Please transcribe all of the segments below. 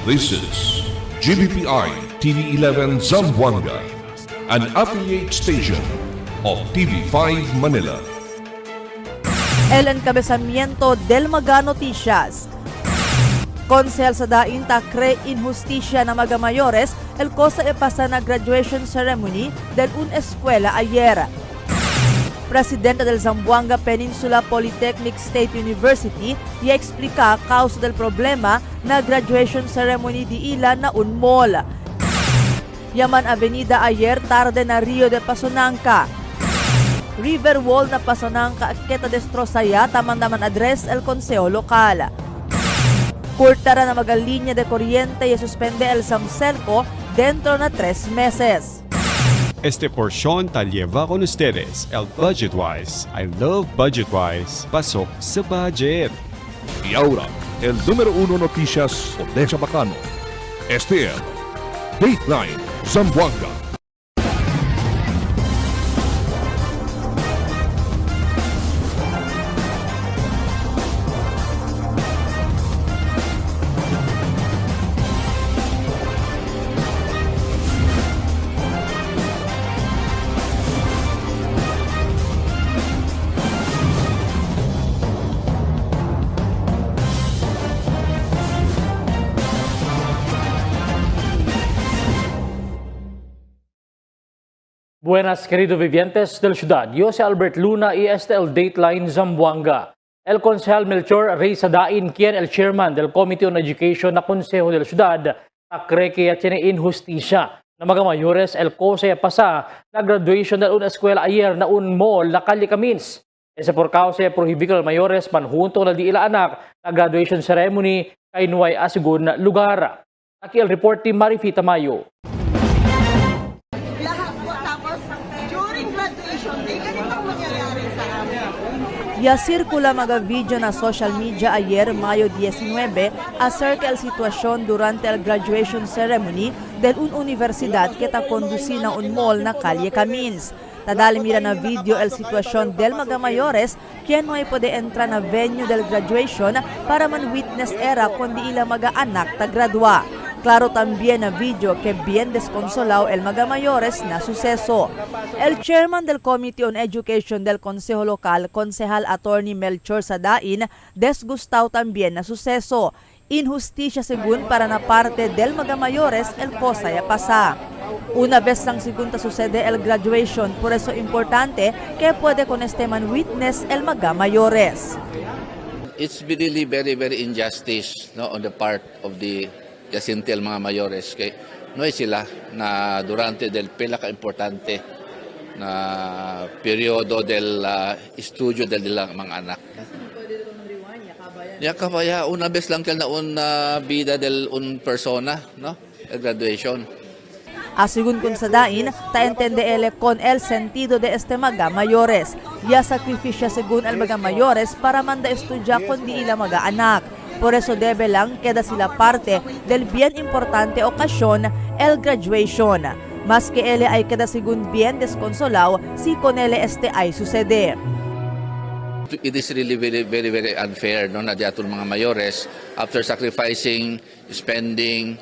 This is GBPI TV11 Zamboanga, an affiliate station of TV5 Manila. El encabezamiento del Maga Noticias. Konsehal sa Dainta cree injusticia na magamayores el cosa e pasa na graduation ceremony del una escuela ayer. Presidente del Zamboanga Peninsula Polytechnic State University y explica causa del problema na graduation ceremony di ila na un mall. Yaman Avenida ayer tarde na Rio de Pasonanca. River Wall na Pasonanca aketa destrosaya taman-taman address el Consejo Lokal. Kurtara na magalinya de kuryente y suspende el Samselco dentro na 3 meses. Este porción tal lleva con ustedes el Budgetwise. I love Budgetwise. Pasok sa budget. Y ahora, el número 1 noticias de Chabacano. Este es Dateline Zamboanga. Buenas, queridos vivientes del ciudad. Yo soy Albert Luna y este es el Dateline Zamboanga. El concejal Melchor Reyes Sadain, quien el chairman del Committee on Education na Consejo de la Ciudad, cree que tiene injusticia na mga mayores el cosa pasa na graduation de una escuela ayer na un mall na Calle Camins. Ese por causa prohibir los mayores panjunto na di ila anak na graduation ceremony kay nuay asigun lugar. Aquí el report ni Marifita Mayo. Ya circula mga video na social media ayer, Mayo 19, acerca el situación durante el graduation ceremony del una universidad que ta conduci na un mall na Calle Camins. Tadali mira na video el situación del mga mayores quien no ay pwede entra na venue del graduation para man witness era kundi ila mga anak ta gradua. Claro también na video que bien desconsolado el mga mayores na suceso. El chairman del Committee on Education del Consejo Local, Konsehal Attorney Melchor Sadain, desgustado también na suceso. Injusticia según para na parte del mga mayores el cosa ya pasa. Una vez lang segunda sucede el graduation, por eso importante que puede con este man witness el mga mayores. It's really very injustice, no, on the part of the Jacintel mga mayores kay no sila na durante del pinaka-importante na periodo del estudio del mga anak. Ya kabaya una vez lang kel na una vida del un persona, no, graduation. Asigun kun Sadain, ta entende ele con el sentido de este mga mayores. Ya sacrificia según el mga mayores para manda estudya kundi ila mga anak. Por eso debe lang queda sila parte del bien importante ocasión, el graduation. Mas que ele ay queda según bien desconsolado si con ele este ay sucede. It is really very unfair, no, na diaton mga mayores after sacrificing, spending,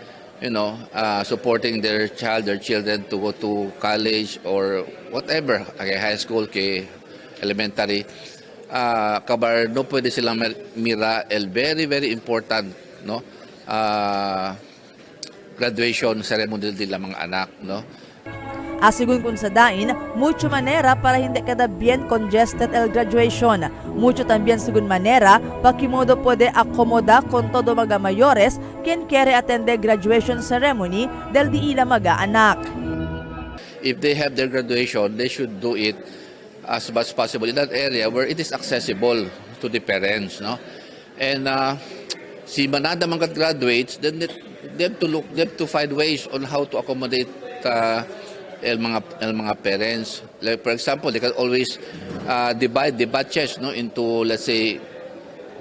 supporting their children to go to college or whatever, okay, high school, ke elementary. Kabar no pwede silang mira el very important, no, graduation ceremony nila mga anak, no. Asigun kun Sadain, mucho manera para hindi kada bien congested el graduation. Mucho también sigun manera pakimodo puede acomoda con todo mga mayores quien quiere atender graduation ceremony del di ila mga anak. If they have their graduation, they should do it as much as possible in that area where it is accessible to the parents, no? And si manada mga graduates, then they have to find ways on how to accommodate el mga parents. Like for example, they can always divide the batches, no, into, let's say,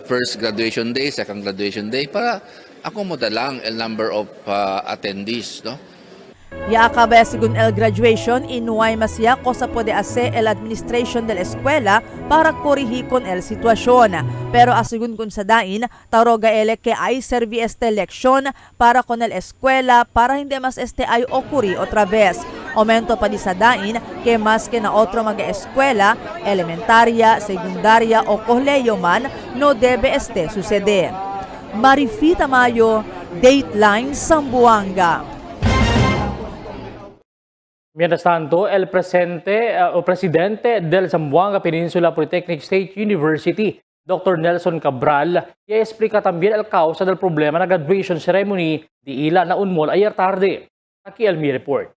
first graduation day, second graduation day, para accommodate lang el number of attendees, no? Ya acaba según el graduation, inuay masya ko sa pode ase el administration del eskwela para korigi con el sitwasyon. Pero asigun kun sa dain, taroga ele que ay servi este leksyon para con el eskwela para hindi mas este ay okuri otra vez. Aumento pa di sa dain que mas que na otro mag-eskwela, elementarya, sekundarya o koleyo man, no debe este suceder. Marifita Mayo, Dateline Zamboanga. Mientras tanto, el presidente del Zamboanga Peninsula Polytechnic State University, Dr. Nelson Cabral, i-explica también el causa del problema na graduation ceremony di ila na unmol ayer tarde. Aquí el mi report.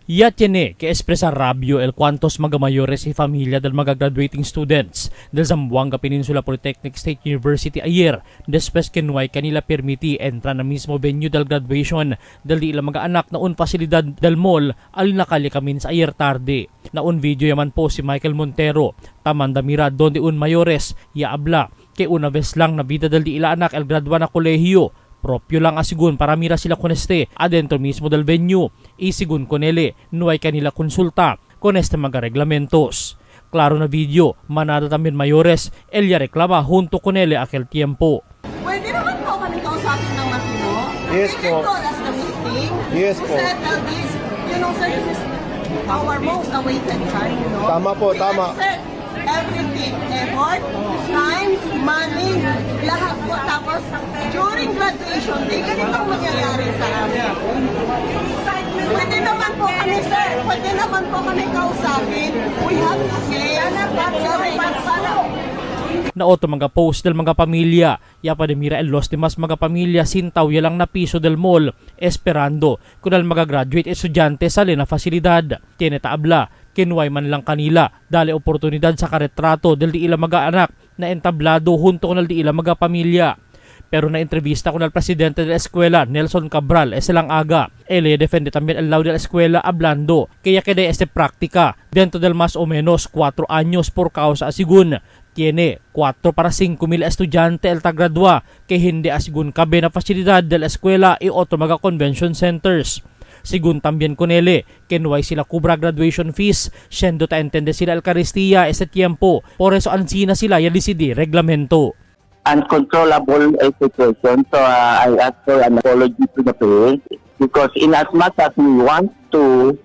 Ya tiene que expresar rabio el cuantos magamayores y familia del mga graduating students del Zamboanga Peninsula Polytechnic State University ayer después que nuay kanila permiti entra na mismo venue del graduation del di ilang mga anak na un pasilidad del mall al nakali kamin sa ayer tarde. Na un video yaman po si Michael Montero, tamanda mira donde un mayores ya abla que una vez lang na vida del di ila anak el gradua na kolehiyo. Propio lang asigun para mira sila con este adentro mismo del venue. Isigun con ele, nuay kanila konsulta con este mga reglamentos. Klaro na video, manada también mayores, ella reklama junto con ele aquel tiempo. Pwede naman po kami kausapin ng matino. Yes We can po. call us the meeting. Yes to po. settle this. You know, sir, this is our most awaited time, you know. Tama po, We tama. accept everything, effort, time, money, lahat po. Tapos, during graduation day, ganitong mangyayari sa amin. Pwede naman po kami, sir. Pwede naman po kami kausapin. We have to pay. Na oto mga post del mga pamilya, ya pa de mira el los demás mga pamilya sintaw yalang na piso del mall, esperando kung al mga graduate estudyante sa na fasilidad. Tiene taabla, kinuway man lang kanila, dali oportunidad sa karetrato del di ila mga anak na entablado junto con al di ila mga pamilya. Pero na entrevista con al presidente de la escuela, Nelson Cabral, silang aga. Ele defende también el lado de la escuela hablando kaya que de este práctica dentro del más o menos 4 años por causa asigun. Tiene 4 para 5 mil estudyante el tagradua que hindi asigun kabe na fasilidad de la escuela y otro mga convention centers. Sigun también con ele, que no hay sila kubra graduation fees, siendo ta entende sila el Eucaristía ese tiempo, por eso ansina sila ya decidir reglamento. Uncontrollable situation. So I ask for an apology to the parents because in as much as we want to,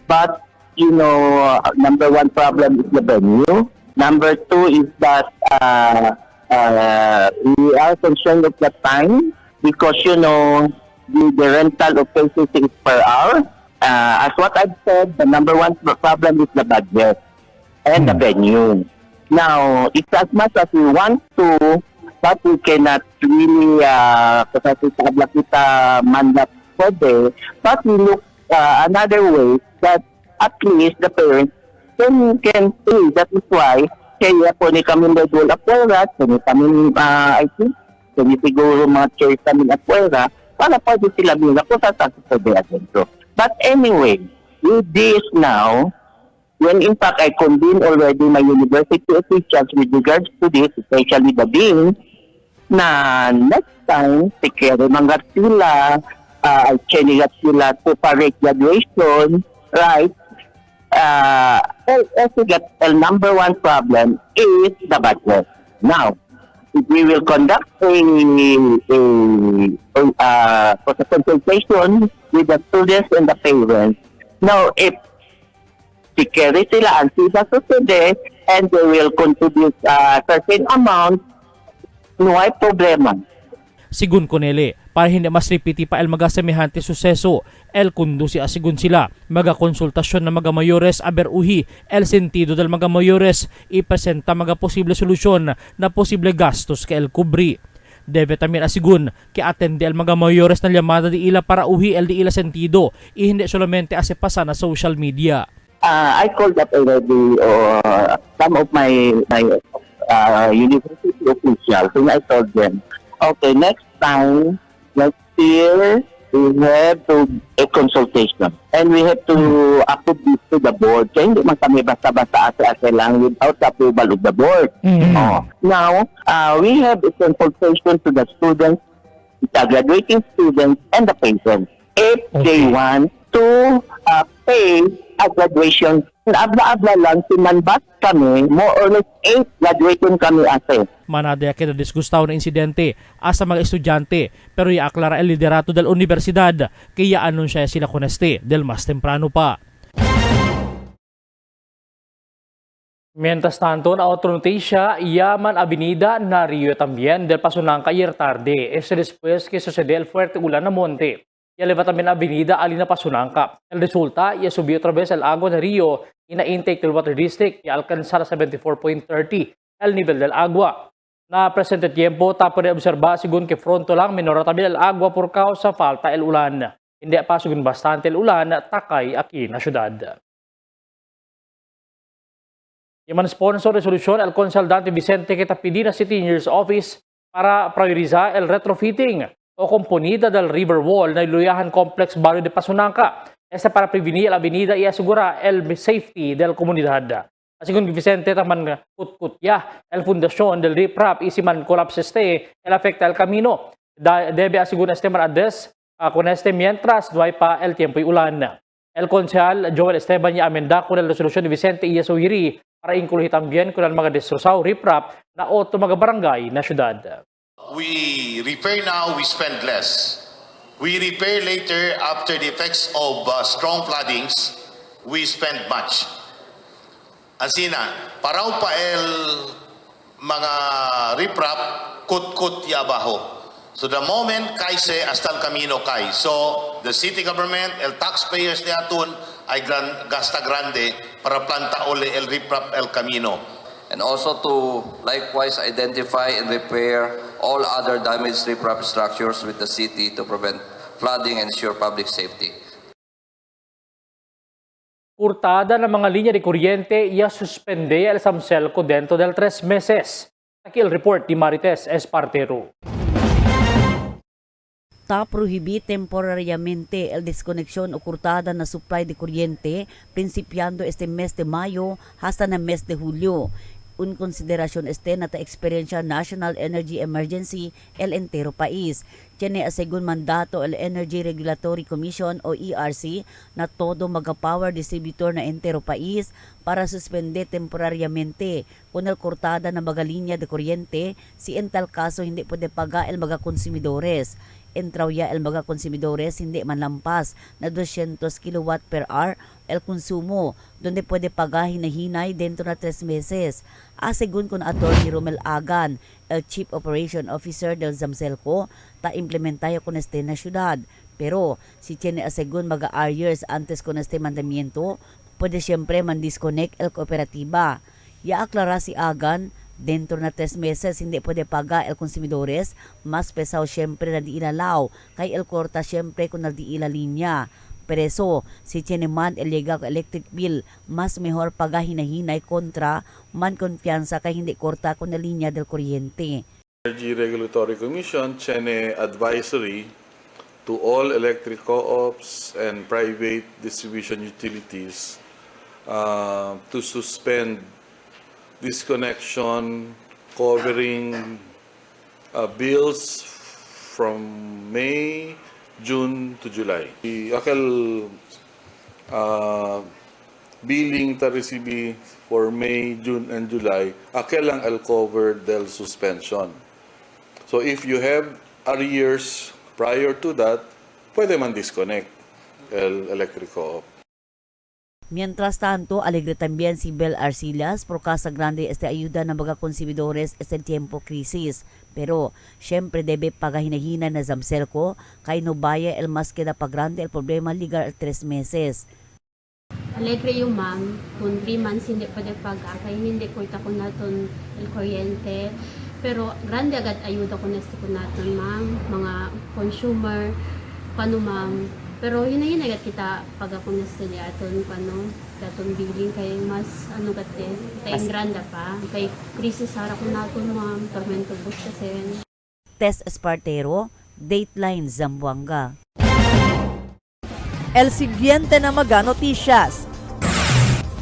but you know, number one problem is the venue. Number two is that we are concerned of the time because you know the rental of places is per hour. As what I've said, the number one problem is the budget and the venue. Now, it's as much as we want to, but we cannot really kasi tabla kita mandat pwede, but we look another way that at least the parents can see. That is why kaya po ni kami medul apuera, kami I think kami siguro mga church kami apuera para pwede sila muna kung saan pwede adentro. But anyway, with this now, when in fact I convened already my university officials with regards to this, especially the dean, na next time, sikere mangat sila, chinigat sila to parade graduation, right? The number one problem is the budget. Now, if we will conduct a consultation with the students and the parents, now if sikere sila ang sila susunod and they will contribute a certain amount, no hay problema. Sigun konele, para hindi mas repiti pa el mga semehante suseso, el kundusi asigun sila, mga konsultasyon na mga mayores aber uhi, el sentido del mga mayores, ipresenta mga posible solusyon na posible gastos ke el kubri. Debe también asigun que atende el mga mayores na llamada di ila para uhi el di ila sentido, y hindi solamente ase pasa na social media. I called up already some of my university officials and I told them, okay, next time, next year, we have to a consultation and we have to approve this to the board. Kaya hindi man kami basta-basta ase-ase lang without the approval of the board. Now, we have a consultation to the students, the graduating students, and the parents. if they want to pay a graduation. Abla-abla lang, sinanbat kami, more or less 8 graduation kami ate. Manada kaya disgustaw na insidente asa mga estudyante pero iaklara el liderato del universidad kaya anunsya sila koneste del mas temprano pa. Mientras tanto, na otra noticia, Yaman Avenida nario también del Pasunanca ayer tarde. Esto después que sucedió el fuerte ulan na monte. Y eleva también la avenida Alina Pasunanca. El resulta, ya subió otra vez el agua de Río y na intake del Water District y alcanzar a 74.30 el nivel del agua. Na presente tiempo, tapo de observa según que pronto lang menor también el agua por causa falta el ulan. Hindi pa según bastante el ulan, takay aquí na syudad. Yaman sponsor resolution el Consaltante Vicente Quitapidina City Engineer's Office para priorizar el retrofitting o componida del River Wall na Iluyahan Complex Barrio de Pasunanca. Esta para prevenir la avenida y asegurar el safety del comunidad. Según Vicente, taman kutkutya el fundación del riprap isiman collapse el afecta el camino. Debe asegurar este marades con este mientras no hay pa el tiempo y ulan. El concejal Joel Esteban ya amenda con la resolución de Vicente y Suhiri para incluir también con el mga destrozado riprap na otro mga barangay na syudad. We repair now, we spend less. We repair later after the effects of strong floodings, we spend much. Asina, paraw pa el mga riprap kut-kut yabaho. So the moment kaise hasta el camino kay. So the city government, el taxpayers de atun ay gasta grande para planta ole el riprap el camino. And also to likewise identify and repair all other damaged riprap structures with the city to prevent flooding and ensure public safety. Kurtada ng mga linya de kuryente ya suspende el Samselco dentro del 3 meses. Aquí el report ni Marites Espartero. Prohibir temporariamente el desconexión o cortada na supply de kuryente principiando este mes de mayo hasta na mes de julio. Un consideración este na ta experiencia National Energy Emergency el entero país. Tiene según mandato el Energy Regulatory Commission o ERC na todo maga-power distributor na entero país para suspender temporariamente kung el cortada na mga linya de kuryente si en tal caso hindi pwede paga el mga konsumidores. Entraw ya el mga konsumidores hindi manlampas na 200 kilowatt per hour el konsumo, donde pwede paga hinahinay dentro na 3 meses. Según con Atty. Romel Agan, el Chief Operation Officer del Zamselco, ta implementayo con este na syudad. Pero si tiene asegun mga years antes con este mandamiento, pwede siyempre man-disconnect el kooperatiba. Ya aklara si Agan, dentro na 3 meses hindi pwede paga el konsumidores, mas pesaw siyempre na di ilalaw, kay el korta siyempre kung na di ila linya. Pero si tiene man el llega electric bill, mas mejor paga hinahinay kontra man konfiansa kay hindi korta kung na linya del kuryente. Energy Regulatory Commission tiene advisory to all electric co-ops and private distribution utilities to suspend disconnection covering bills from May, June to July. Akal billing ta recibi for May, June, and July, akal lang al cover del suspension. So if you have arrears prior to that, pwede man disconnect el electric co-op. Mientras tanto, alegre también si Bel Arcillas por Casa Grande este ayuda ng mga konsumidores este tiempo krisis. Pero, syempre debe pagahinahina na Zamselco kay no baya el mas queda pa grande el problema ligar 3 meses. Alegre yung ma'am, kung 3 months hindi pwede paga, kaya hindi ko ita ko natin el kuryente. Pero, grande agad ayuda ko natin ma'am, mga consumer, paano ma'am. Pero hinahinagad kita pag ako nastali aton aton billing kay mas gati tayong granda pa kay krisis hara ko naton ma'am tormento bus kasi. Tess Espartero, Dateline Zamboanga. El siguiente na mga noticias.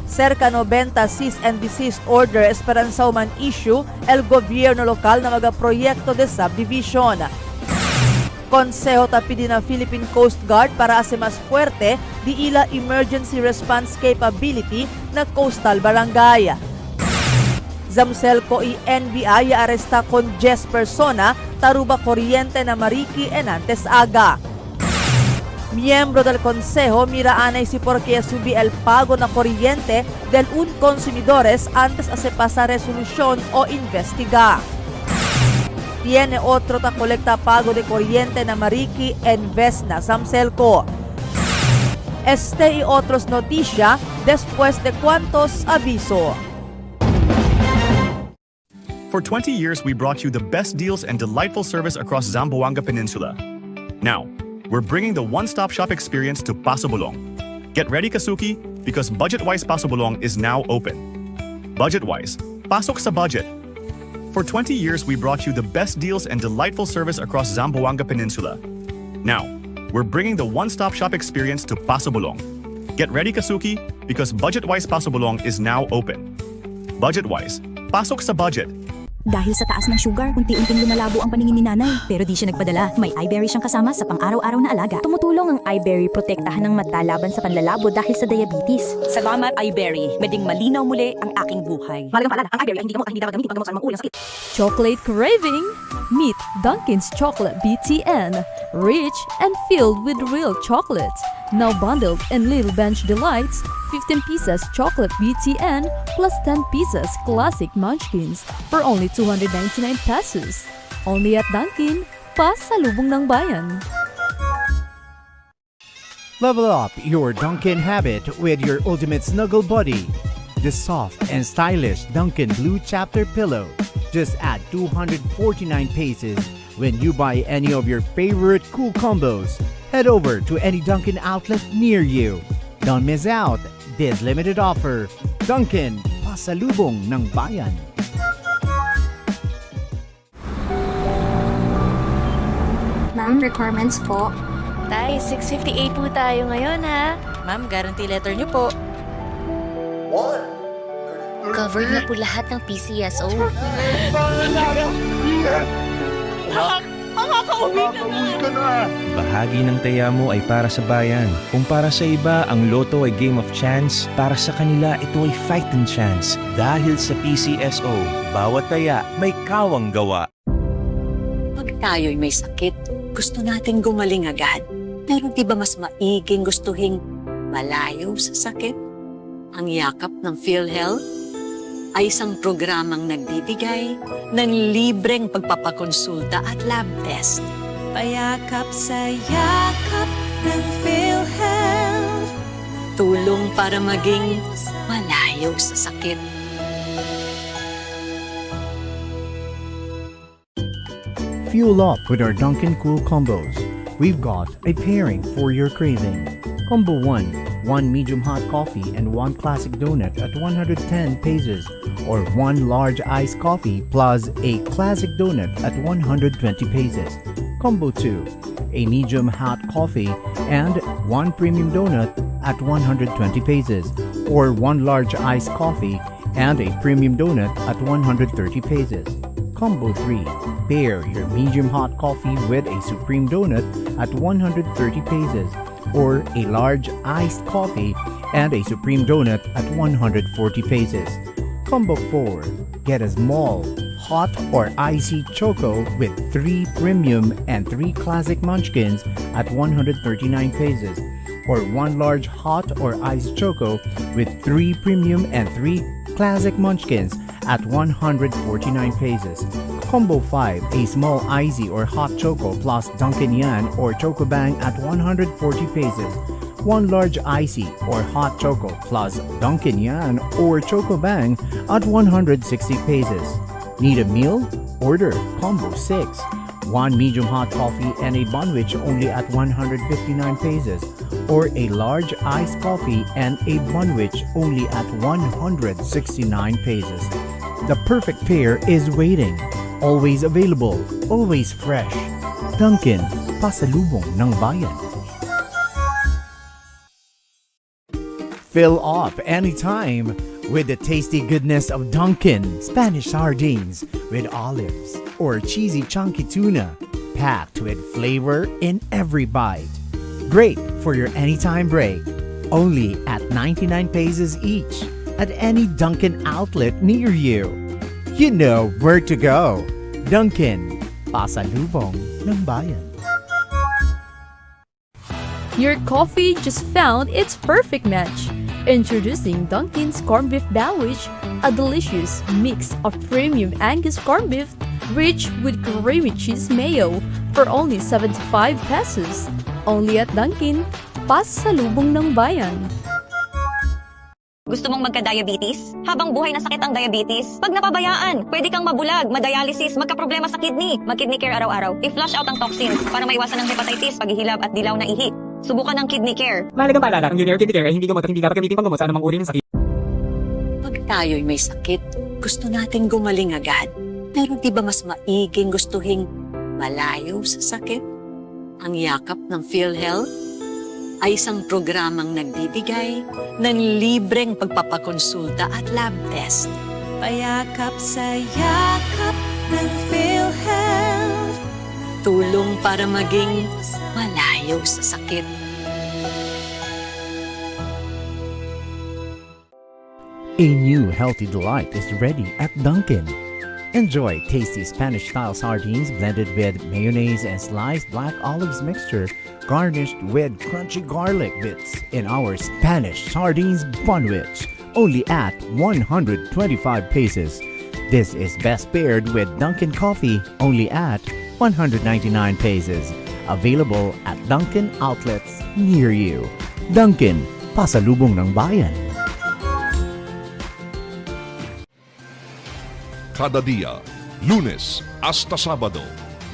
Cerca 90 cease and desist order esperanzaw man issue el gobierno lokal na mga proyekto de subdivision. Konseho tapidi na Philippine Coast Guard para ase mas fuerte di ila emergency response capability na coastal barangay. Zamselco y NBI aresta con 10 persona taruba kuryente na Mariki enantes aga. Miembro del Consejo miraanay si porque subir el pago na kuryente del un consumidores antes a se pasa resolución o investiga. Tiene otro ta colecta pago de kuryente na Mariki en vez na Zamselco. Este y otros noticia después de cuantos aviso. For 20 years, we brought you the best deals and delightful service across Zamboanga Peninsula. Now, we're bringing the one-stop shop experience to Paso Bulong. Get ready, Kasuki, because BudgetWise Paso Bulong is now open. BudgetWise, pasok sa budget. For 20 years, we brought you the best deals and delightful service across Zamboanga Peninsula. Now, we're bringing the one-stop shop experience to Paso Bulong. Get ready, Kasuki, because BudgetWise Paso Bulong is now open. BudgetWise, pasok sa budget. Dahil sa taas ng sugar, unti-unting lumalabo ang paningin ni nanay. Pero di siya nagpadala. May iBerry siyang kasama sa pang-araw-araw na alaga. Tumutulong ang iBerry protektahan ng mata laban sa panlalabo dahil sa diabetes. Salamat iBerry. Meding malinaw muli ang aking buhay. Malagang paalala, ang iBerry ay hindi dapat gamitin pag gamot sa mga ulang sakit. Chocolate craving? Meet Dunkin's Chocolate BTN. Rich and filled with real chocolate. Now bundled in Little Bench Delights, 15 pieces chocolate BTN plus 10 pieces classic munchkins for only 299 pesos. Only at Dunkin, pasalubong ng bayan. Level up your Dunkin habit with your ultimate snuggle buddy. The soft and stylish Dunkin Blue Chapter Pillow. Just add 249 pesos when you buy any of your favorite cool combos. Head over to any Dunkin outlet near you. Don't miss out this limited offer. Dunkin, pasalubong ng bayan. Ma'am, requirements po. Tay, 658 po tayo ngayon ha. Ma'am, guarantee letter niyo po. Covered na po lahat ng PCSO. Makakauwi ka na! Bahagi ng taya mo ay para sa bayan. Kung para sa iba, ang loto ay game of chance, para sa kanila ito ay fighting chance. Dahil sa PCSO, bawat taya may kawang gawa. Pag tayo'y may sakit, gusto natin gumaling agad. Pero di ba mas maiging gustuhin malayo sa sakit? Ang yakap ng PhilHealth ay isang programang nagbibigay ng libreng pagpapakonsulta at lab test. Payakap sa yakap ng PhilHealth. Tulong para maging malayo sa sakit. Fuel up with our Dunkin Cool Combos. We've got a pairing for your craving. Combo 1, 1 medium hot coffee and 1 classic donut at 110 pesos, or 1 large iced coffee plus a classic donut at 120 pesos. Combo 2, a medium hot coffee and 1 premium donut at 120 pesos, or 1 large iced coffee and a premium donut at 130 pesos. Combo 3, pair your medium hot coffee with a supreme donut at 130 pesos, or a large iced coffee and a supreme donut at 140 pesos. Combo 4, get a small, hot or icy choco with 3 premium and 3 classic munchkins at 139 pesos, or 1 large hot or iced choco with 3 premium and 3 classic munchkins at 149 pesos. Combo 5, a small icy or hot choco plus Dunkin' Yan or Choco Bang at 140 pesos. 1 large icy or hot choco plus Dunkin' Yan or Choco Bang at 160 pesos. Need a meal? Order Combo 6. 1 medium hot coffee and a bunwich only at 159 pesos, or a large iced coffee and a bunwich only at 169 pesos. The perfect pair is waiting. Always available, always fresh. Dunkin, pasalubong ng bayan. Fill up anytime with the tasty goodness of Dunkin Spanish sardines with olives or cheesy chunky tuna. packed with flavor in every bite. Great for your anytime break. Only at 99 pesos each at any Dunkin' outlet near you. You know where to go. Dunkin', pasalubong ng bayan. Your coffee just found its perfect match. Introducing Dunkin's Corned Beef Sandwich, a delicious mix of premium Angus corned beef rich with creamy cheese mayo for only 75 pesos. Only at Dunkin', pasalubong ng bayan. Gusto mong magka-diabetes? Habang buhay na sakit ang diabetes, pag napabayaan, pwede kang mabulag, madialysis, magka-problema sa kidney. Mag-kidney care araw-araw. I-flush out ang toxins para maiwasan ang hepatitis, paghihilab at dilaw na ihi. Subukan ang kidney care. Mahalagang paalala, ang Junior Kidney Care ay hindi gamot at hindi dapat gamitin panggamot sa anumang uri ng sakit. Pag tayo'y may sakit, gusto nating gumaling agad. Pero di ba mas maiging gustuhin malayo sa sakit? Ang yakap ng PhilHealth ay isang programang nagbibigay ng libreng pagpapakonsulta at lab test. Payakap sa yakap ng PhilHealth. Tulong para maging malayo sa sakit. A new healthy delight is ready at Dunkin'. Enjoy tasty Spanish-style sardines blended with mayonnaise and sliced black olives mixture, garnished with crunchy garlic bits in our Spanish sardines bunwich, only at 125 pesos. This is best paired with Dunkin' coffee, only at 199 pesos. Available at Dunkin' outlets near you. Dunkin', pasalubong ng bayan. Cada día, lunes hasta sábado,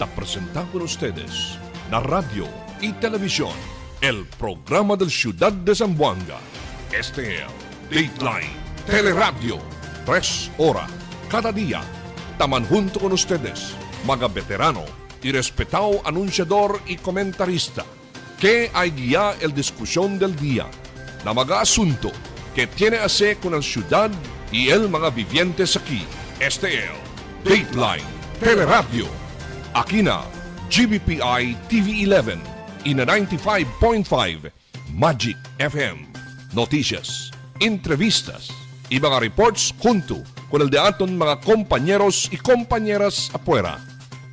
te presentamos con ustedes la radio y televisión, el programa del Ciudad de Zamboanga. Este es Dateline Teleradio, 3 horas cada día. Taman junto con ustedes, mga veterano y respetado anunciador y comentarista, que hay guía el discusión del día, na mga asunto que tiene a hacer con el ciudad y el mga vivientes aquí. Este es Dateline Teleradio. Aquí na GBPI TV11 y na 95.5 Magic FM. Noticias, entrevistas y mga reports junto con el de aton mga compañeros y compañeras afuera.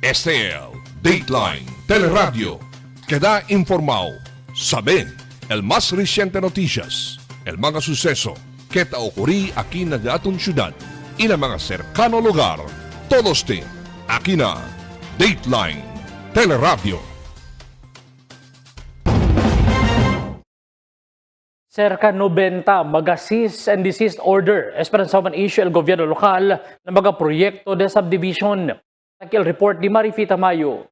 Este es Dateline Teleradio. Queda informado, sabe el más reciente noticias, el mga suceso que ta ocurrí aquí na aton ciudad y na mga cercano lugar. Todos te aquí na Dateline Teleradio. Cerca 90 mag-cease and desist order esperanza man issue el gobyerno lokal ng mga proyekto de subdivision. Aquel report di Marifita Mayo.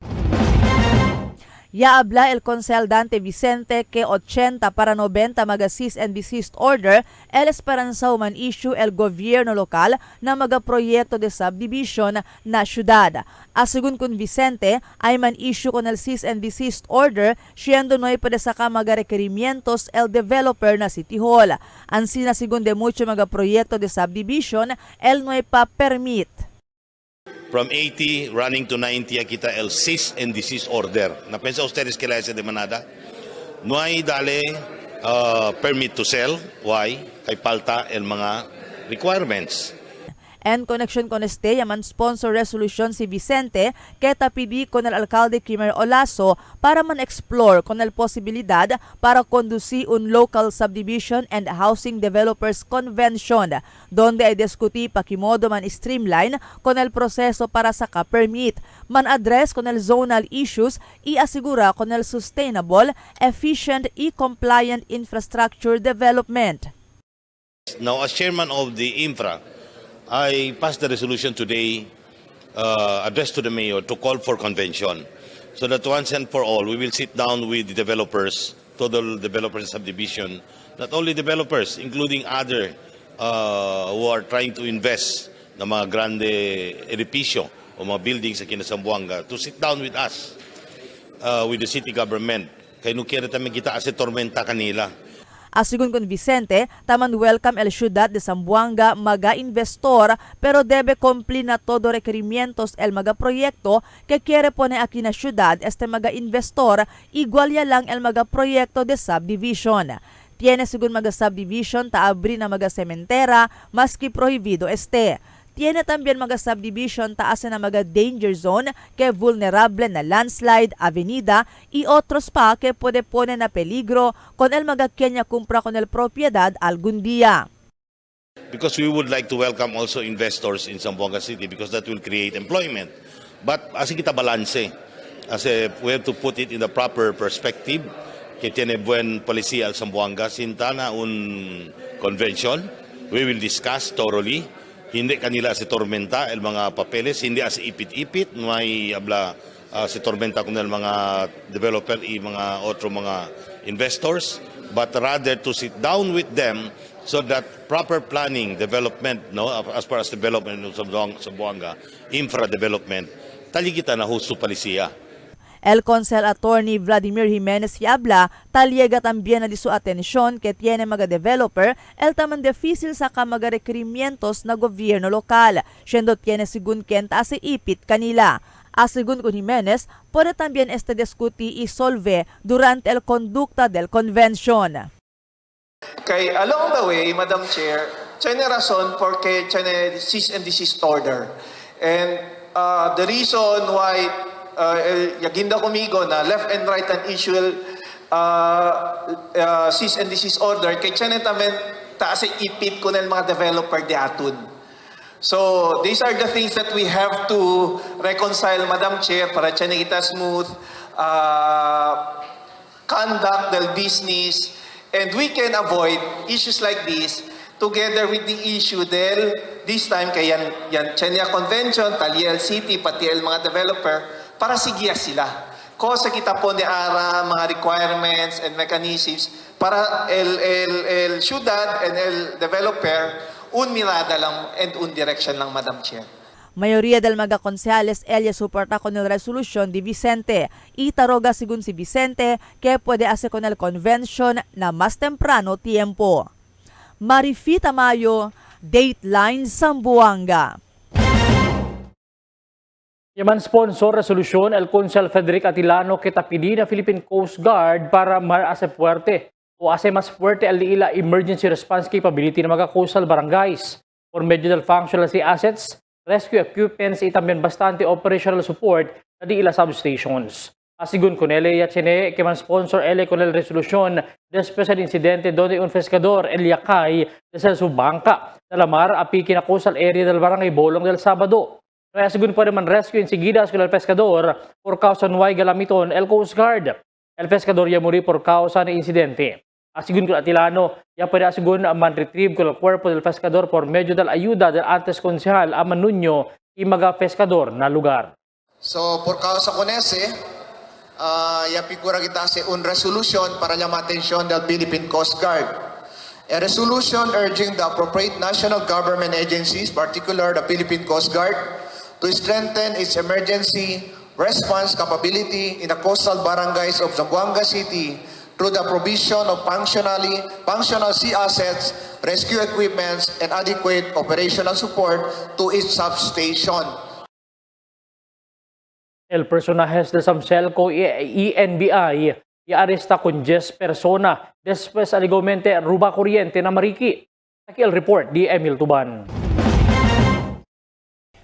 Ya habla el Consel Dante Vicente que 80 para 90 mag-cease and desist order el esperanza man issue el gobierno lokal na magaproyekto de subdivision na syudad. Asigun kun Vicente ay man issue con el cease and desist order siendo no pwede saka magarequerimientos el developer na City Hall. Ansi na sigun de mucho magaproyekto de subdivision el no pa permit. From 80 running to 90 kita el cease and desist order. Napensa ustedes que la esa demanada? No hay dale permit to sell. Why? Kay palta el mga requirements. En connection con este, yaman sponsor resolution si Vicente que tapidi con el alcalde Kimer Olaso para man-explore con el posibilidad para conducir un local subdivision and housing developers convention donde ay diskuti pakimodo man streamline con el proseso para saka permit, man-address con el zonal issues y asigura con el sustainable, efficient y compliant infrastructure development. Now, as chairman of the infra, I passed the resolution today addressed to the mayor to call for convention so that once and for all we will sit down with the developers, total developers subdivision, not only developers, including other who are trying to invest na mga grande edipisyo o mga buildings sa Zamboanga, to sit down with us, with the city government. Kaya nung kaya namin kita asa tormenta kanila. Asigun con Vicente, taman welcome el ciudad de Zamboanga maga investor pero debe cumplir na todo requerimientos el maga proyecto que quiere pone aquí na ciudad este maga investor igual ya lang el maga proyecto de subdivision. Tiene según maga subdivision ta abri na maga sementera maski prohibido este. Tiene también mga subdivision taas na mga danger zone que vulnerable na landslide, avenida y otros pa que puede pone na peligro con el mga Kenya kumpra con el propiedad algún día. Because we would like to welcome also investors in Zamboanga City because that will create employment. But así kita balanse. Kasi we have to put it in the proper perspective. Que tiene buen policía al Zamboanga. Sintana un convention. We will discuss thoroughly. Hindi kanila si Tormenta el mga papeles, hindi as ipit-ipit, may abla si Tormenta kung el mga developer i mga otro mga investors, but rather to sit down with them so that proper planning, development, no, as far as development of Zamboanga, infra development, taligita na husto palisiya. El Consel Attorney Vladimir Jimenez Yabla taliega también na di su atensyon que tiene mga developer el taman difícil sa mga requerimientos na gobierno lokal, siendo tiene según kenta se ipit kanila. Según con Jimenez, puede también este discuti y solve durante el conducta del convention. Okay, along the way, Madam Chair, tiene rason porque tiene cease and desist order. And the reason why yaginda kumigo na left and right and issue cease and desist order kay tiyan tamen taas ipit ko ng mga developer di atun. So these are the things that we have to reconcile, Madam Chair, para tiyan kita smooth conduct del business and we can avoid issues like this together with the issue del this time kay yan Chenya Convention, Taliel City, pati el mga developer para sigiya sila. Cosa kita po ni ARA, mga requirements and mechanisms para el ciudad and el developer un mirada lang and un direction lang, Madam Chair. Mayoría del mga konsehales ella suporta con el resolution de Vicente y taroga según si Vicente que puede hacer con el convention na más temprano tiempo. Marifita Mayo, Dateline Zamboanga. Yaman sponsor resolusyon el Consel Frederick Atilano que tapidi na Philippine Coast Guard para ase puerte o ase mas puerte al ila emergency response capability ng mga coastal barangays. Por medio del functional sea assets, rescue equipments y también bastante operational support na di ila substations. Asigun con ele yachene que man sponsor ele con el resolusyon de special incidente donde un pescador el yakay de sa Subangka na lamar api kina coastal area del barangay Bolong del Sabado. Kaya según puede man rescue enseguida con el pescador por causa nuay galamiton el Coast Guard. El pescador ya muri por causa ng insidente. Asigun con Atilano, ya puede asigun man retrieve con el cuerpo del pescador por medio del ayuda del antes konsehal Aman Nuño y mga pescador na lugar. So por causa con ese, ya figura kita se un resolution para llamar atención del Philippine Coast Guard. A resolution urging the appropriate national government agencies, particularly the Philippine Coast Guard, to strengthen its emergency response capability in the coastal barangays of Zamboanga City through the provision of functional sea assets, rescue equipments, and adequate operational support to its substation. El personajes de Samselco y ENBI i-aresta con 10 persona después alegamente ruba kuryente na Mariki. Aquí el report de Emil Tuban.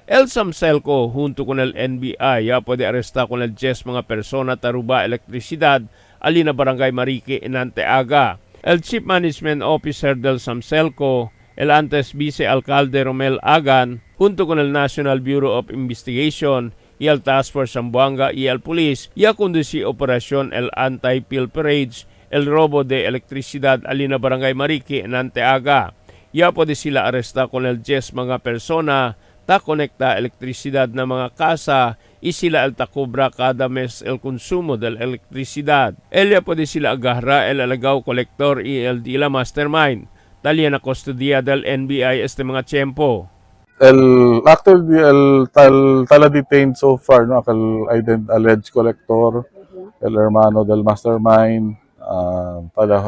El Samselco junto con el NBI ya puede arrestar con el 10 mga persona taruba elektrisidad alina barangay Mariki en Anteaga. El Chief Management Officer del Samselco, el antes Vice-Alcalde Romel Agan, junto con el National Bureau of Investigation y el Task Force Zamboanga y el Police, ya conducí operación el Anti-Pill Parades, el robo de elektrisidad alina barangay Mariki en Anteaga. Ya puede sila arrestar con el 10 mga persona ta konekta elektrisidad na mga kasa y sila al takubra kada mes el konsumo del elektrisidad. Elia pwede sila agarra el alagaw kolektor y el dila mastermind. Talya na kustudiya del NBI este mga tiempo. Actually, tala detained so far, no? El alleged collector, el hermano del mastermind,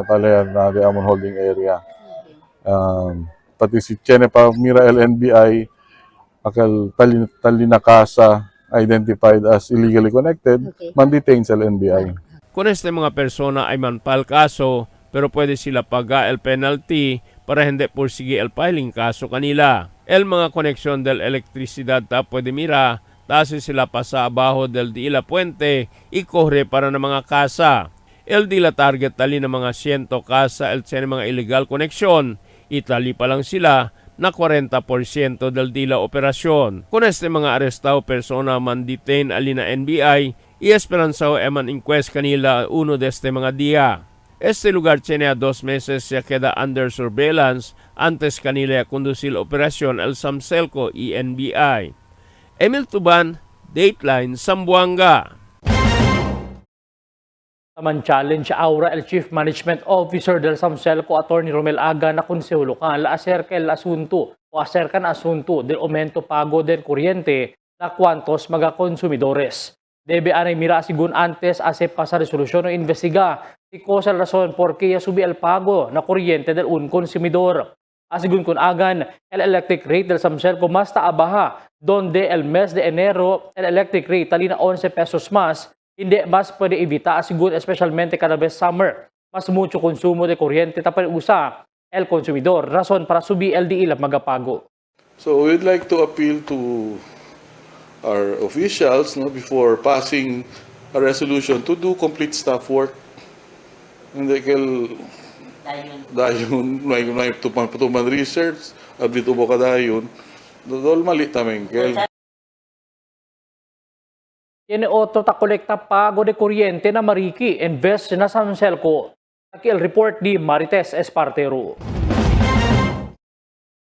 talayan na di amon holding area. Pati si Chene pa Mira LNBI akal talina kasa identified as illegally connected, man-detain sa LNBI. Kung este mga persona ay manpal kaso, pero pwede sila paga el penalty para hindi pursige el filing kaso kanila. El mga koneksyon del elektrisidad ta pwede mira, tasi sila pa sa abajo del di la puente, ikohre para na mga kasa. El di la target tali na mga 100 kasa el tsene mga illegal koneksyon, itali pa lang sila na 40% del dila operasyon. Kung este mga arestado persona man detain alina NBI, iesperanzao eman inquest kanila uno de este mga dia. Este lugar tiene 2 meses ya queda under surveillance antes kanila conducir operasyon el Samselco y NBI. Emil Tuban, Dateline, Zamboanga. Naman challenge aura el Chief Management Officer del Samselco Attorney Romel Aga na konsehulukan la acerca el asunto o acerca na asunto del aumento pago del kuryente na cuantos mga konsumidores. Debe anay mira sigun antes ase pa sa resolusyon o investiga si cosa razón por qué subi el pago na kuryente del un konsumidor. Asigun kun agan el electric rate del Samselco mas taabaha donde el mes de enero el electric rate talina 11 pesos mas. Hindi mas pwede ibita asigun especialmente kada vez summer. Mas mucho konsumo de kuryente tapos usa el konsumidor. Rason para subi LDE lang magapago. So we'd like to appeal to our officials before passing a resolution to do complete staff work. Hindi dayon may tuman research abdito mo kadayon dol mali tamen kel Tiene otro ta kolekta pago de kuryente na mariki invest na Samselco. Aquí el report di Marites Espartero.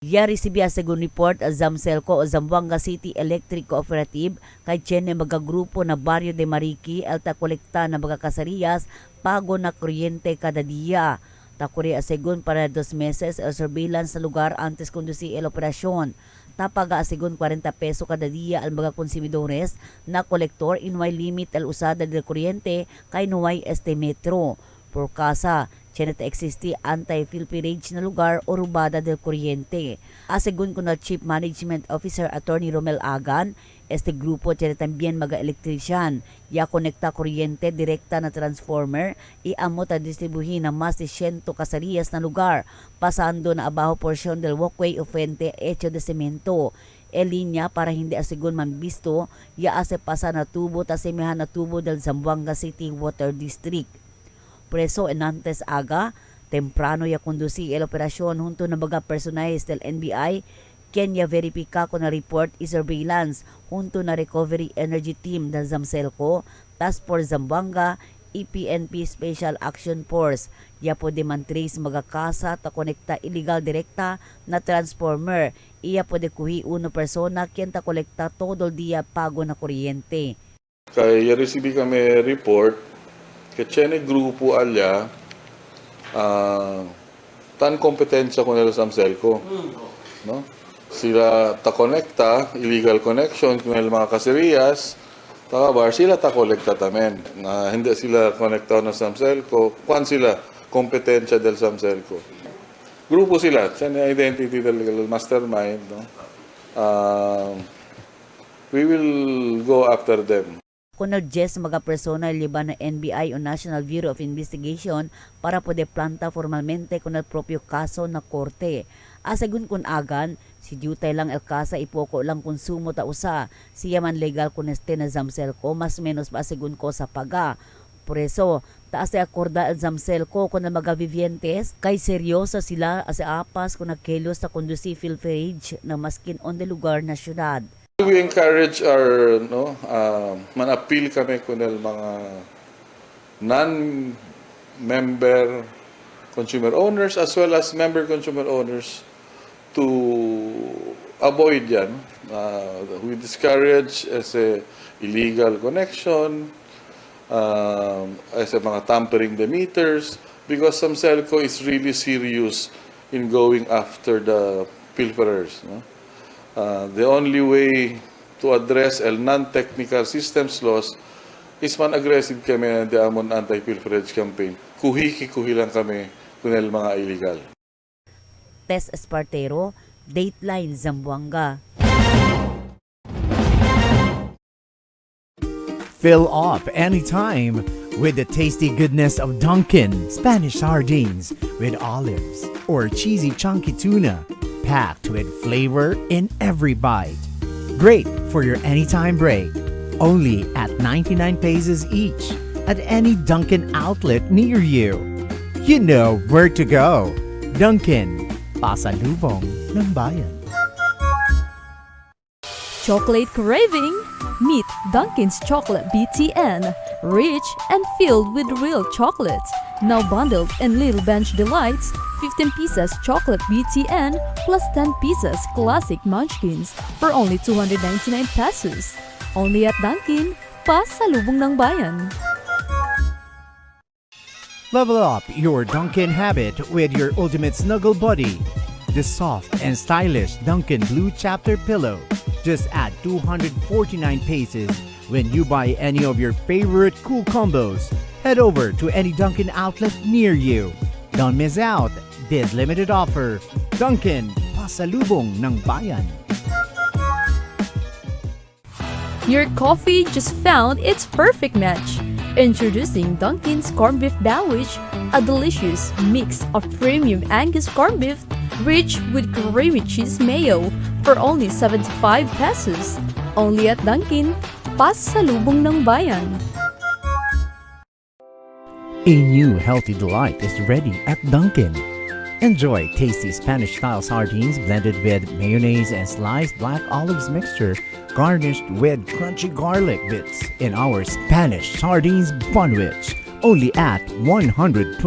Ya resibiya segun report a Samselco o Zamboanga City Electric Cooperative kay Chene magagrupo na Barrio de Mariki el ta kolekta na mga kasariyas pago na kuryente kada dia. Takuri asegun para 2 meses el surveillance sa lugar antes conduci el operasyon. Tapaga asigun 40 peso kada dia al mga konsumidores na kolektor inuay limit al usada del kuryente kay nuay este metro. Por casa, cheneta existi anti-filtrage na lugar o rubada del kuryente. Asigun ko na Chief Management Officer Attorney Romel Agan, este grupo tiene también mga elektrisyan. Ya konekta kuryente direkta na transformer, iamo ta distribuhin na mas de 100 kasariyas na lugar, pasando na abajo portion del walkway o fuente hecho de semento. E linya para hindi asigun mambisto, ya ase pasa na tubo ta semihan na tubo del Zamboanga City Water District. Preso enantes aga, temprano ya conduci el operasyon junto na mga personajes del NBI, Kenya verifika ko na report i surveillance junto na recovery energy team ng Samselco, Task Force Zamboanga, EPNP Special Action Force. Ya po demantrace mga kasa ta konekta illegal direkta na transformer. Iya po de kuhi uno persona kien ta kolekta todo dia pago na kuryente. Kaya resibi kami report que Chene grupo alya tan kompetensya ko nila Samselco. No? Sila ta-connecta, illegal connection kung mga kasiriyas, takabar, sila ta-collecta tamen. Hindi sila connecta na Samselco, kung sila kompetensya del Samselco. Grupo sila, siya identity del mastermind. No? We will go after them. Kung nag-jess mga persona liban na NBI o National Bureau of Investigation para pwede planta formalmente kung propio kaso na korte. Asagun kun agan, si Dutay lang el kasa ipoko lang konsumo ta usa. Siya man legal kun este na Samselco, mas menos ba asagun ko sa paga. Por eso, taas ay akorda el Samselco kung na mga vivientes, kay seryoso sila as apas kung nagkelos sa conduci filtrage na maskin on the lugar na syudad. We encourage our, man-appeal kami kung mga non-member consumer owners as well as member consumer owners to avoid yan. We discourage as a illegal connection, as a mga tampering the meters, because Samselco is really serious in going after the pilferers. No? The only way to address el non-technical systems loss isman aggressive kami di amon anti-pilferage campaign. Kuhi lang kami kunel mga illegal. Tess Espartero, Dateline Zamboanga. Fill up anytime with the tasty goodness of Dunkin' Spanish sardines with olives or cheesy chunky tuna, packed with flavor in every bite. Great for your anytime break. Only at 99 pesos each at any Dunkin' outlet near you. You know where to go. Dunkin', pasalubong ng bayan. Chocolate craving? Meet Dunkin's Chocolate BTN, rich and filled with real chocolate. Now bundled in Little Bench Delights, 15 pieces Chocolate BTN plus 10 pieces Classic Munchkins for only 299 pesos. Only at Dunkin, pasalubong ng bayan. Level up your Dunkin' habit with your ultimate snuggle buddy. The soft and stylish Dunkin' Blue Chapter Pillow. Just add 249 pesos when you buy any of your favorite cool combos. Head over to any Dunkin' outlet near you. Don't miss out this limited offer. Dunkin', pasalubong ng bayan. Your coffee just found its perfect match. Introducing Dunkin's Corned Beef Sandwich, a delicious mix of premium Angus corned beef rich with creamy cheese mayo for only 75 pesos. Only at Dunkin, pasalubong ng bayan. A new healthy delight is ready at Dunkin'. Enjoy tasty Spanish-style sardines blended with mayonnaise and sliced black olives mixture, garnished with crunchy garlic bits in our Spanish sardines bunwich, only at 125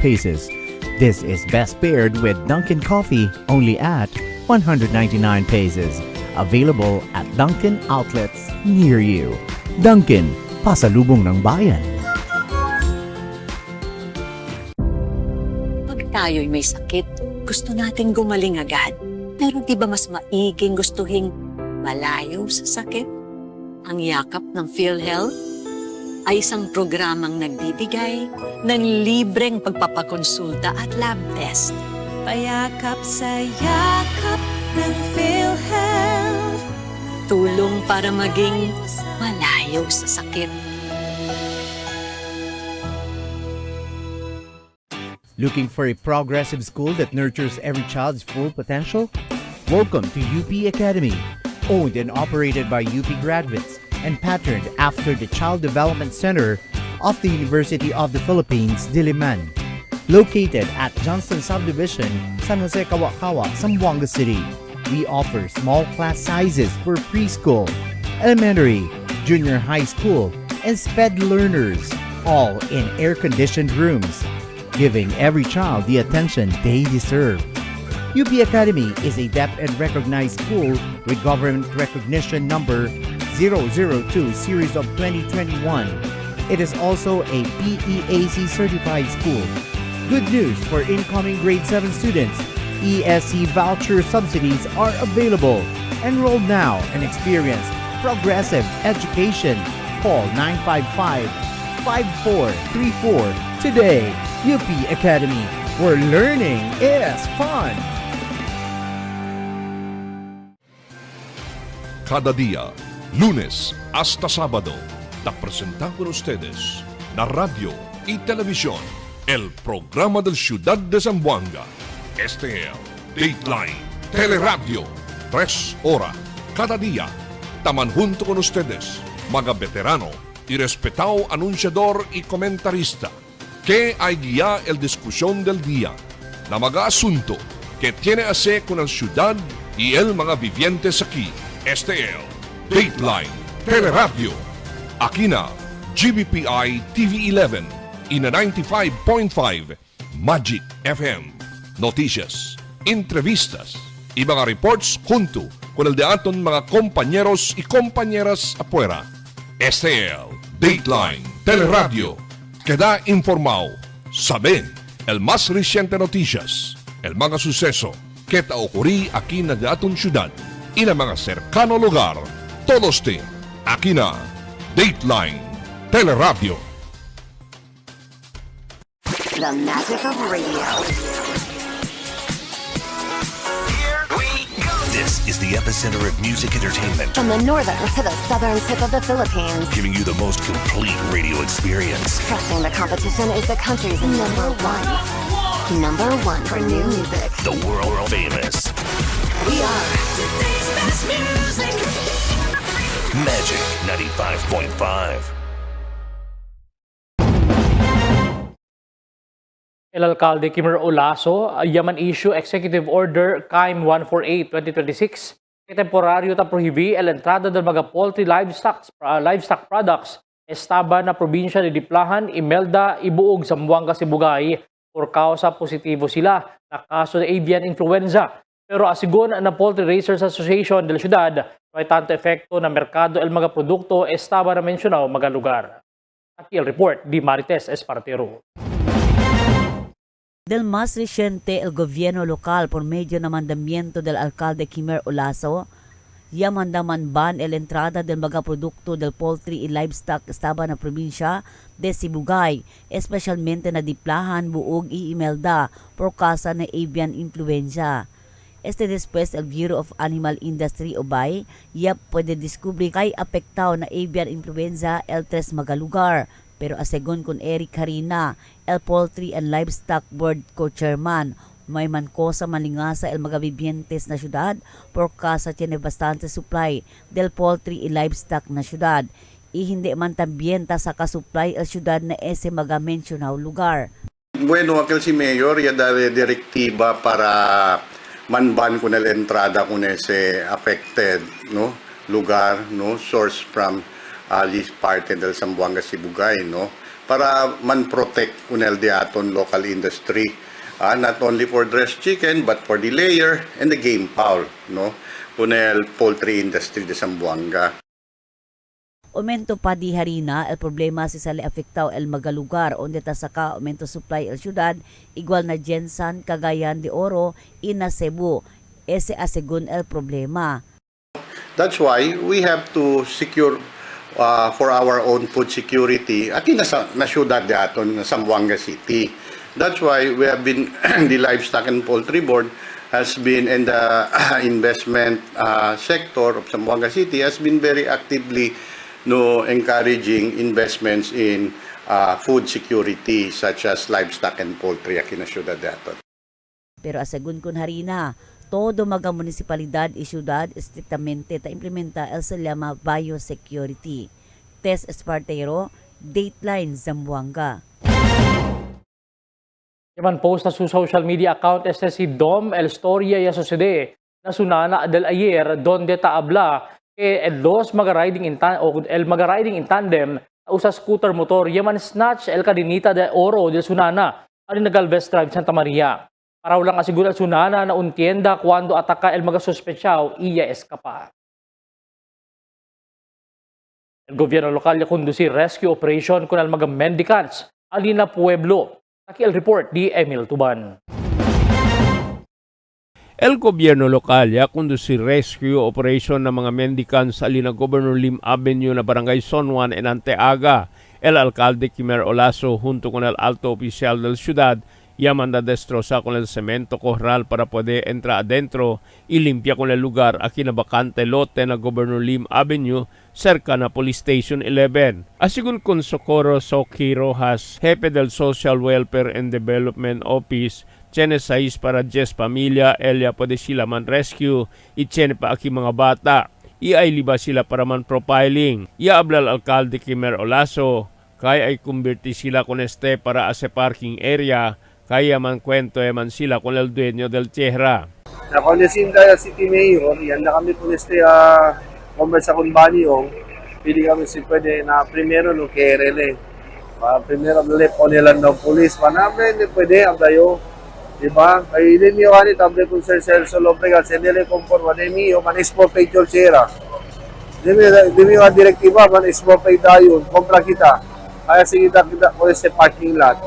pesos. This is best paired with Dunkin' coffee, only at 199 pesos. Available at Dunkin' outlets near you. Dunkin', pasalubong ng bayan. Tayo'y may sakit, gusto natin gumaling agad. Pero di ba mas maiging gustuhin malayo sa sakit? Ang yakap ng PhilHealth ay isang programang nagbibigay ng libreng pagpapakonsulta at lab test. Payakap sa yakap ng PhilHealth. Tulong para maging malayo sa sakit. Looking for a progressive school that nurtures every child's full potential? Welcome to UP Academy, owned and operated by UP graduates and patterned after the Child Development Center of the University of the Philippines, Diliman. Located at Johnston Subdivision, San Jose, Kawakawa, Zamboanga City, we offer small class sizes for preschool, elementary, junior high school, and SPED learners, all in air-conditioned rooms, giving every child the attention they deserve. UP Academy is a DepEd and recognized school with government recognition number 002 series of 2021. It is also a PEAC certified school. Good news for incoming grade 7 students. ESC voucher subsidies are available. Enroll now and experience progressive education. Call 955-5434 today. UP Academy, where learning is fun. Cada día, lunes hasta sábado, te presentamos con ustedes la radio y televisión, el programa del Ciudad de Zamboanga. Este es Dateline Teleradio, 3 horas cada día. Taman junto con ustedes, mga veterano y respetado anunciador y comentarista, que hay guía el discusión del día, na mga asunto que tiene a ver con la ciudad y el mga vivientes aquí. Este es Dateline Teleradio. Aquí na GBPI TV11 y na 95.5 Magic FM. Noticias, entrevistas y mga reports junto con el de aton mga compañeros y compañeras afuera. Este es Dateline Teleradio. Queda informado, sabe el más reciente noticias, el mga suceso que ta ocurrí aquí na daton ciudad y na mga cercano lugar. Todos te aquí na Dateline Teleradio. The magic of radio. This is the epicenter of music entertainment, From the northern to the southern tip of the Philippines. giving you the most complete radio experience. Trusting the competition is the country's number one. Number one for new music. The world famous We are today's best music. Magic 95.5. El Alcalde Kimer Olaso, Yaman Issue Executive Order KIM 148-2026, que temporaryo ta prohibi el entrada del mga poultry livestock products estaba na probinsya ni Diplahan, Imelda, Ibuog, Zamboanga, Sibugay por causa positibo sila na kaso ng avian influenza. Pero asigon na Poultry Raisers Association del Ciudad, may tanto efekto na merkado el mga produkto estaba na mensyonao mga lugar. Aquí el report di Marites Espartero. Del más reciente, el gobierno local, por medio ng mandamiento del alcalde Kimer Olaso, ya mandaman ban el entrada del mga produkto del poultry y livestock estaba na probinsya de Sibugay, especialmente na Diplahan, Buog y Imelda, por causa ng avian influenza. Después, el Bureau of Animal Industry o BAI, ya puede descubrir kay apektao na avian influenza el tres mga lugar. Pero asegon kun Eric Harina, el Poultry and Livestock Board Co-Chairman, may mankosa malingasa el mga vivientes na syudad por causa tiene bastante supply del poultry y livestock na syudad. Hindi man tambienta sa kasupply el syudad na ese mga mencionaw lugar. Bueno, aquel si Mayor, ya dare direktiba para manban con el entrada con ese affected no lugar, no source from this parte del Zamboanga Sibugay, no, para man-protect unel diaton local industry, not only for dressed chicken but for the layer and the game fowl, no, unel poultry industry de Zamboanga. Aumento pa di Harina, el problema si sali afectao el mga lugar onde tasaka aumento supply el syudad, igual na Jensan, Cagayan de Oro, ina Cebu. Ese asegun el problema. That's why we have to secure for our own food security aquí na syudad daton na Zamboanga City. That's why we have been the Livestock and Poultry Board has been in the investment sector of Zamboanga City has been very actively encouraging investments in food security such as livestock and poultry aquí na syudad daton. Pero asegun kun Harina, todo mga munisipalidad y syudad estrictamente ta implementa el se llama biosecurity. Tess Espartero, Dateline Zamboanga. Yaman post na su social media account si Dom El Storia y Asociade na sunana del ayer donde taabla que el mga riding in tandem usa scooter motor yaman snatch el Cadinita de Oro del Sunana alin na Galvez Drive Santa Maria. Para lang asigura sunana na un tienda cuando ataka el mga sospechao iya escapa. El gobierno lokal ya kondusir rescue operation con el mga mendicants alina Pueblo. Aquí el report di Emil Tuban. El gobyerno lokal ya kondusir rescue operation ng mga mendicants alina Governor Lim Avenue na Barangay Son Juan en Anteaga. El alcalde Kimer Olaso junto con el alto oficial del ciudad ya manda destroza con el cemento corral para poder entrar adentro y limpia con el lugar aquí na bakante lote na Governor Lim Avenue cerca na Police Station 11. Asigun con Socorro Soki Rojas, jefe del Social Welfare and Development Office, tiene 6 para 10 pamilya, elia pwede sila man rescue, itiene pa aki mga bata. Iay liba sila para man profiling. Iablal alcalde Kimer Olaso, kaya ay kumbirti sila con este para ase parking area, kaya man kwento man sila con el dueño del tierra. Nakonesin kaya City Mayor, yan na kami po conversa con Baniong, pili kami si pwede na primero no KRL. Primero le ponelan ng police, namin pwede ang tayo. Diba? Ay ilin niyo ani tambe kung Sir Celso Lopez, sendele conforme de mio, man export pay chera. Dimi wa direktiba, man export pay tayo, kompra kita. Kaya sige kita ko sa parking lot.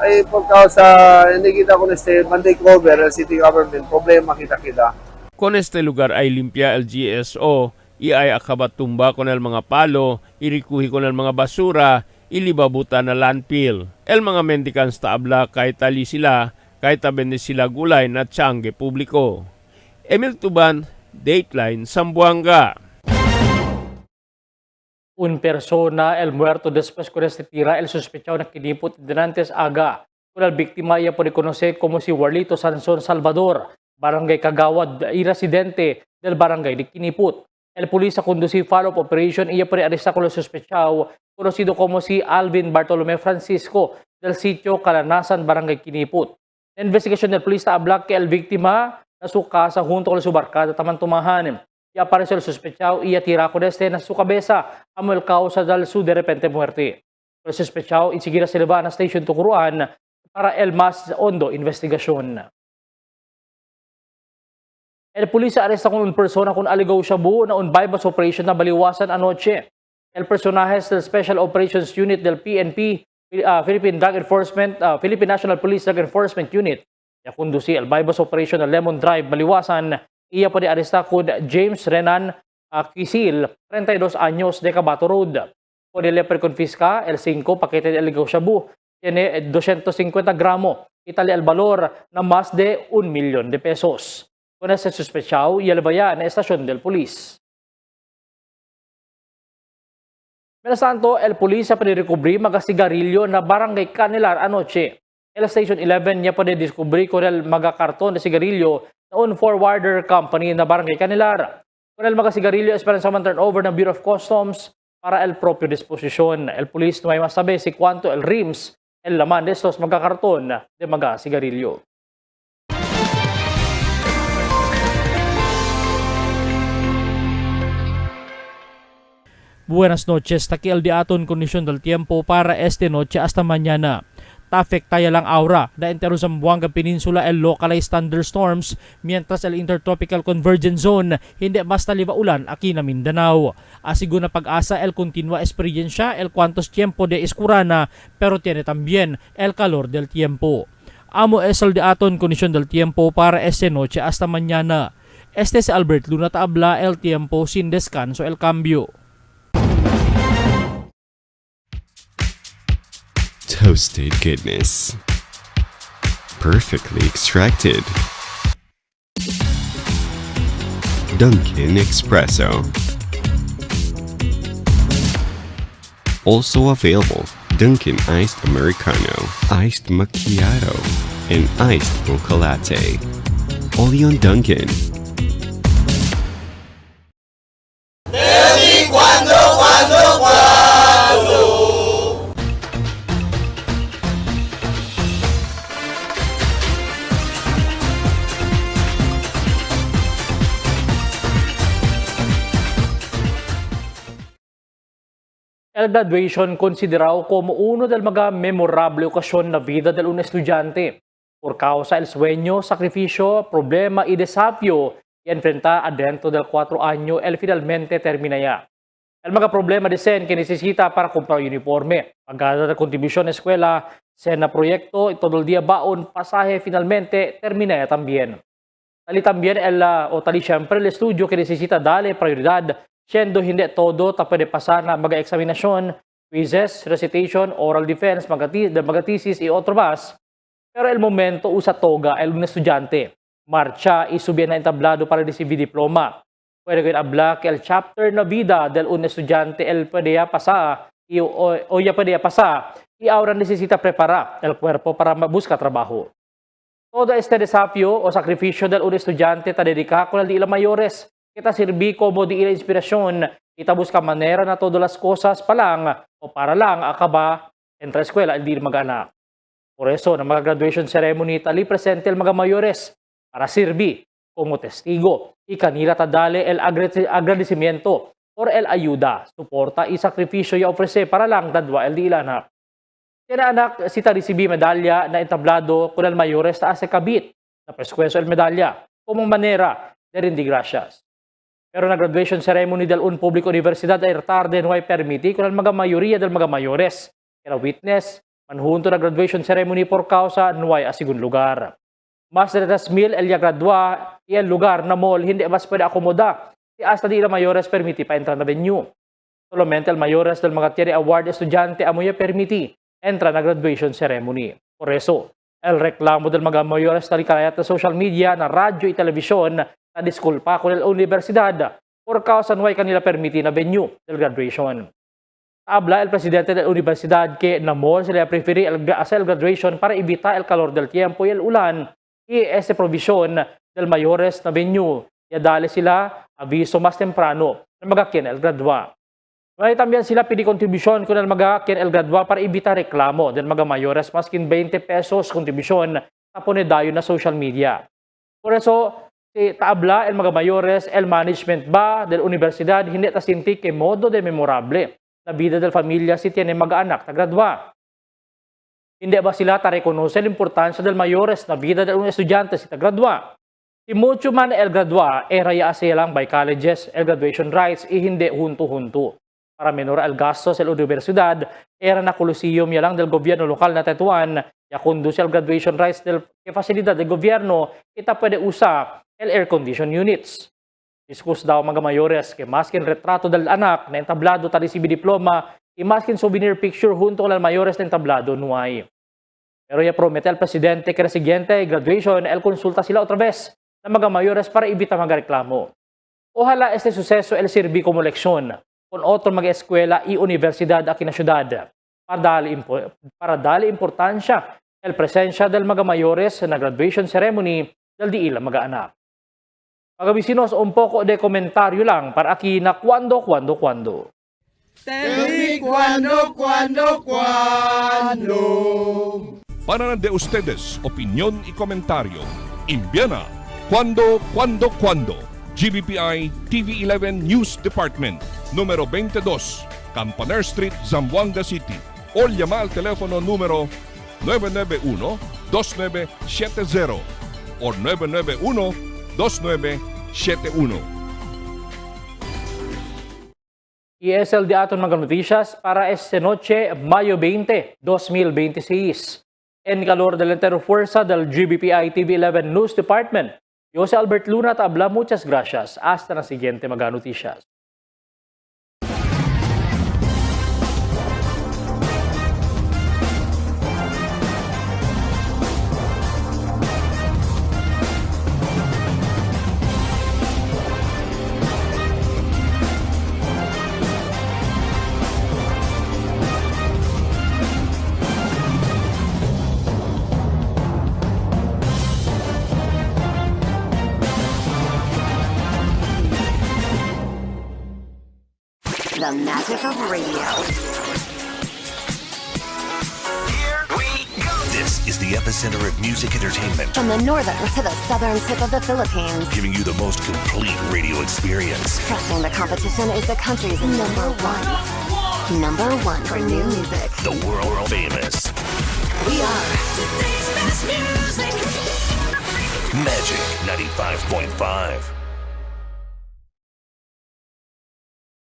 Ay por causa hindi kita ko Monday cover el city government problema kita. Con este lugar ay limpia el GSO Iay akabat tumba ko ng mga palo, irikuhi ko ng mga basura, ilibabuta na landfill. El mga mendicants taabla kahit tali sila, kahit taben sila gulay na tiyangge publiko. Emil Tuban, Dateline, Zamboanga. Un persona el muerto después con este tira el sospechado na kinipot dinantes aga. Kung al biktima iya po reconoce como si Warlito Sanson Salvador, barangay Kagawad y residente del barangay de Kiniput. El pulis sa conducir follow-up operation iya po aresta con el sospechado conocido como si Alvin Bartolome Francisco del sitio Kalanasan, barangay Kiniput. La investigación del pulis na ablak que el biktima nasuka sa junto con su barkada taman tumahan. Y apareció el sospechado y tira con este na su cabeza amo el causa del su de repente muerte. El sospechado insigira sa Levana Station Tucuruan para el más hondo investigasyon. El pulis aresta con un persona con aligaw shabu na un bypass operation na baliwasan anoche. El personaje del Special Operations Unit del PNP, Philippine National Police Drug Enforcement Unit, na kundusi el bypass operation na Lemon Drive baliwasan. Iya pa di aresta kod James Renan Quisil, 32 años de Cabato Road. Con el preconfisca el 5 paquete de aligaw shabu, tiene 250 gramo, itali el valor na más de 1 milyon de pesos. Con ese sospechado y el bayan na estasyon del pulis. Mientras tanto, el pulis sa panirecubri magasigarilyo na barangay Canilar anoche. El Station 11 niya pa descubri con el magakarton de sigarilyo na un forwarder company na barangay Canilar. Con el magasigarilyo esperanza man turnover ng Bureau of Customs para el propio disposisyon. El pulis no may masabi si cuánto el rims el laman de estos magakarton de magasigarilyo. Buenas noches, takial di aton kondisyon del tiempo para este noche hasta mañana. Afectaya lang aura na entero sa Zamboanga Peninsula el localized thunderstorms, mientras el intertropical convergence zone hindi basta liba ulan aquí na Mindanao. Asigo na pag-asa el continua experiencia el cuantos tiempo de escurana, pero tiene también el calor del tiempo. Amo es el di aton kondisyon del tiempo para este noche hasta mañana. Este es Albert Luna Taabla, el tiempo sin descanso el cambio. Toasted goodness. Perfectly extracted. Dunkin' Espresso. Also available, Dunkin' Iced Americano, Iced Macchiato, and Iced Mocha Latte. Only on Dunkin'. El graduation considerado como uno del mga memorable ocasión na vida del un estudiante. Por causa el sueño, sacrificio, problema y desafío y enfrentar adentro del 4 años, él finalmente termina ya. El mga problema de Sen que necesita para comprar uniforme, pagada de contribución a escuela, Sen na proyecto y todo el día baon, pasaje finalmente termina ya también. Tali también tali siempre el estudio que necesita darle prioridad, siendo hindi todo pwede pasar na mag-examinasyon, quizzes, recitation, oral defense, magatisis y otro más. Pero el momento usa toga el un estudiante. Marcha y subir na entablado para recibir diploma. Pwede ko habla que el chapter na vida del un estudiante el pwede pasar o ya pwede pasar y ahora necesita preparar el cuerpo para buscar trabajo. Todo este desafío o sacrificio del un estudiante ta dedica con el di la mayores. Kita sirbi como di ila inspirasyon, kita busca manera na todas las cosas pa lang o para lang akaba entra eskwela hindi mag-anak. Por eso, na mga graduation ceremony tali presente el mga mayores para sirbi como testigo y kanila tadale el agradecimiento por el ayuda, suporta y sakripisyo ya ofrece para lang dadwa el di ilanak. Kaya anak si tarisibi medalya na entablado con el mayores ta ase kabit na preskueso el medalya como manera de rendir gracias. Pero na graduation ceremony del un public universidad ay tarde no ay permiti con el mga mayoría del mga mayores. Kaya witness, manhunto na graduation ceremony por causa no ay asigun lugar. Mas de 3,000 el ya gradua y el lugar na mall hindi mas pwede akomoda. hasta di la mayores permiti pa entrar na venue. Solamente el mayores del mga tiene award estudyante amoy permiti entra na graduation ceremony. Por eso, el reklamo del mga mayores talikayat na social media, na radyo y telebisyon na disculpa con el universidad por causa no hay kanila permiti na venue del graduation. Habla el presidente de la universidad que namor sila preferi hacer el graduation para evitar el calor del tiempo y el ulan y ese provisión del mayores na venue. Ya dali sila aviso mas temprano na magakin el gradua. May también sila pidi kontribusyon kung el magakin el gradua para evitar reklamo del mga mayores maskin 20 pesos kontribusyon tapon dayo na social media. Por eso, si taabla el mga mayores, el management ba del universidad hindi tasinti que modo de memorable na vida del familia si tiene mag-anak na gradua. Hindi ba sila ta-reconoce l'importansya del mayores na vida del estudyante si gradua? Si mucho man el gradua, raya silang by colleges, el graduation rights, hindi hunto-hunto. Para menor el gastos el universidad, era na coliseum ya lang del gobierno lokal na Tetuan, ya conduce el graduation rights del facilidad del gobierno, kita pwede usa el air condition units. Discuss daw mga mayores que maskin retrato del anak na entablado ta recibe diploma y maskin souvenir picture junto con el mayores na entablado nuay. Pero ya promete el presidente que la siguiente graduation el konsulta sila otra vez na mga mayores para ibita mga reklamo. Ojalá este suceso el sirvi como leksyon con otro mga eskwela y universidad aquí na syudad para dali importansya el presensya del mga mayores na graduation ceremony del di ila mga anak. Mga bisinos, un poco de komentaryo lang para aquí na cuando. Tell me cuando. Para de ustedes, opinión y comentario. Envíana cuando. GBPI TV11 News Department, número 22, Campaner Street, Zamboanga City. O llama al teléfono número 991-2970 o 991-2971. Y es el de aton mga noticias para esta noche, Mayo 20, 2026. En calor de la entera fuerza del GBPI TV11 News Department, yo si Albert Luna tabla, muchas gracias. Hasta la siguiente mga noticias. The magic of radio. This is the epicenter of music entertainment, From the northern to the southern tip of the Philippines. giving you the most complete radio experience. Crushing the competition is the country's number one. Number one for new music. The world famous We are Magic 95.5.